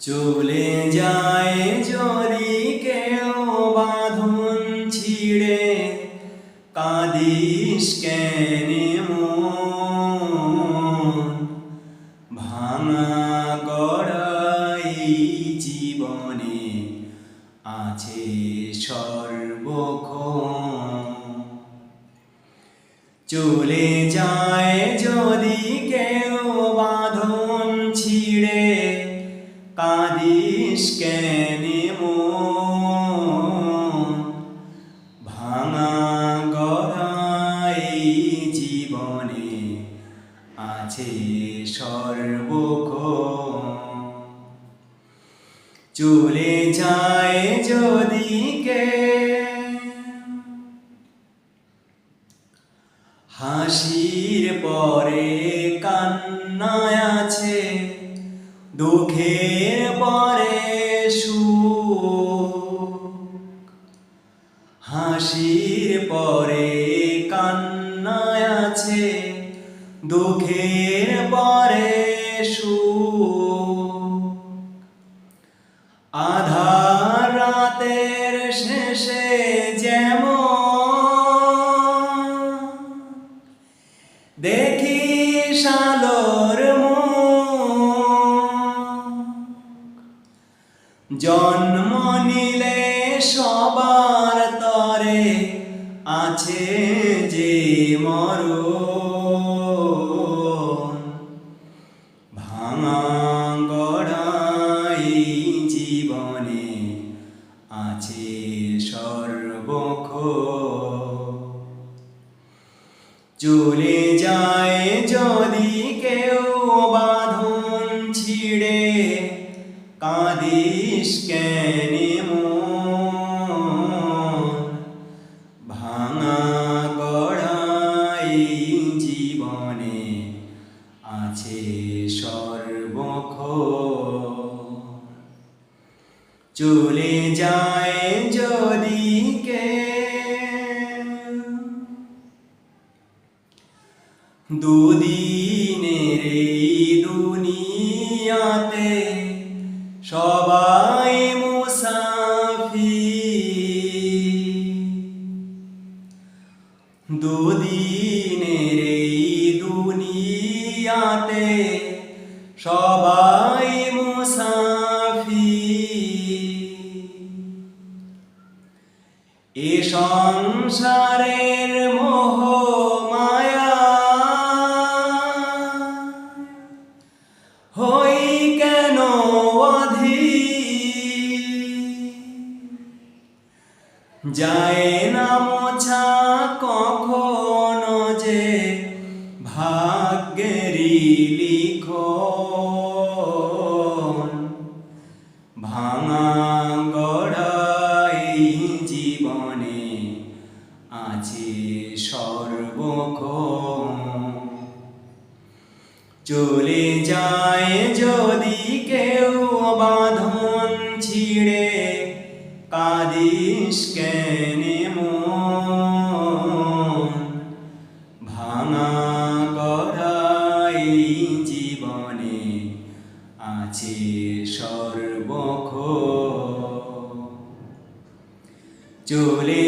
চলে যায় যদি কেউ বাঁধন ছিঁড়ে, কাঁদিস কেন মন? ভাঙা গড়াই জীবনে আছে সর্বক্ষণ। চলে যায় যদি কেউ বাঁধন ছিঁড়ে, কাঁদিস কেন মন? ভাঙা গড়াই জীবনে আছে সর্বক্ষণ। চলে যায় যদি হাসির পরে কান্না আছে, দুঃখের পরে সুখ। হাসির পরে কান্না আছে, দুঃখের পরে সুখ। আধার রাতের শেষে যেমন দেখিস আলোর মুখ, জন্ম নিলে সবার তরে আছে যে মরণ। ভাঙা গড়াই জীবনে আছে সর্বক্ষণ। চলে যায় যদি কেউ বাঁধন ছিঁড়ে, কাঁদিস কেন মন? ভাঙা গড়াই জীবনে আছে সর্বক্ষণ। চলে যায় যদি দুদিনের এই দুনিয়াতে সবাই মুসাফির। দুদিনের এই দুনিয়াতে সবাই মুসাফির। এ সংসারের মোহ মায়া হই কেন অধীর? যায় না মোছা কখনো যে ভাগ্যেরই লিখন। ভাঙা গড়াই জীবনে আছে সর্বক্ষণ। চলে যায় যদি কেউ বাঁধন ছিঁড়ে, কাঁদিস কেন মন? ভাঙা গড়াই জীবনে আছে সর্বক্ষণ। চলে